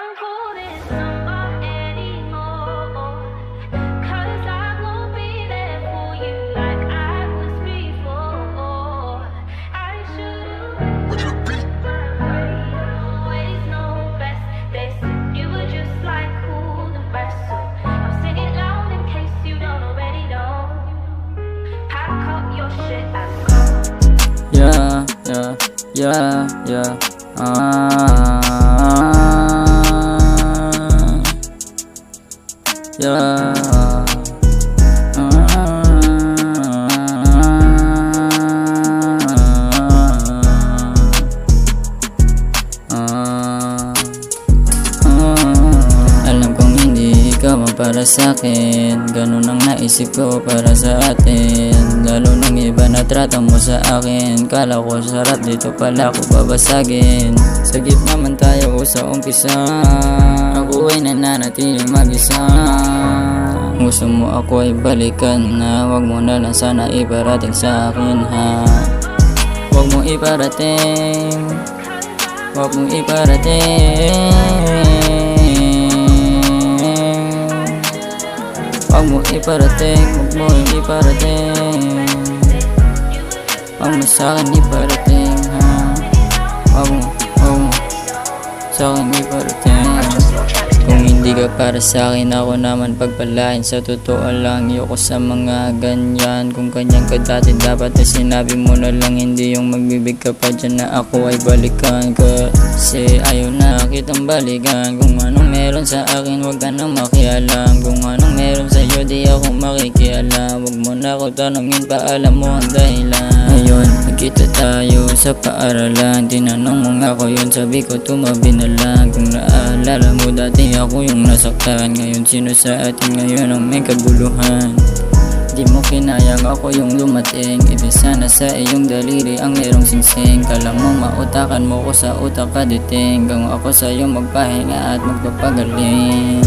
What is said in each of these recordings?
Don't call this number anymore, 'cause I won't be there for you like I was before. I should've always known best. They said you were just like cool the rest, so I'm singing loud in case you don't already know. Pack up your shit and go. Yeah, yeah, yeah, yeah. Yeah. Alam kong hindi ikaw ang para sa'kin, ganun ang naisip ko para sa atin. Lalo nang iba na trato mo sa akin, kala ko sarap, dito pala ko babasagin. Sagip naman tayo sa umpisa, ako ay nananatiling mag-isa. Gusto mo ako ay balikan na, wag mo na lang sana iparating sa akin ha. Wag mo iparating, wag mo iparating, wag mo iparating, wag mo iparating, wag mo sa'kin iparating ha. Wag mo sa'kin iparating. Kung hindi ka para sa'kin, ako naman pagpalain. Sa totoo lang, ayoko sa mga ganyan. Kung ganyan ka dati, dapat na sinabi mo na lang. Hindi yung magbibig ka pa dyan na ako ay balikan. Kasi ayaw na kitang balikan. Kung anong meron sa akin, wag ka na makialam. Kung anong meron sa'yo, di ako makikialam. Wag mo na ako tanongin pa, alam mo ang dahilan. Ngayon, nagkita tayo sa paaralan. Tinanong mo nga ako yun, sabi ko tumabi na lang. Kung naalala mo dati ako yung nasaktan, ngayon sino sa atin ngayon ang may kaguluhan? Di mo kinayang ako yung lumating, iti sana sa iyong daliri ang merong singsing. Kala mo mautakan mo ko sa utak kaditing, kung ako sa iyo magpahinga at magpapagaling.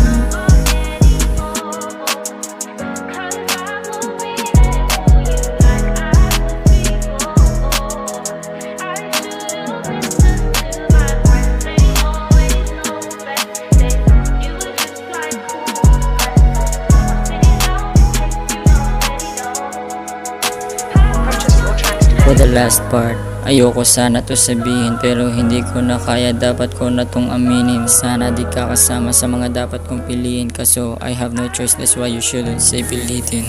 For the last part, ayoko sana to sabihin pero hindi ko na kaya, dapat ko na tong aminin. Sana di ka kasama sa mga dapat kong piliin, kaso I have no choice, that's why you shouldn't say pilitin.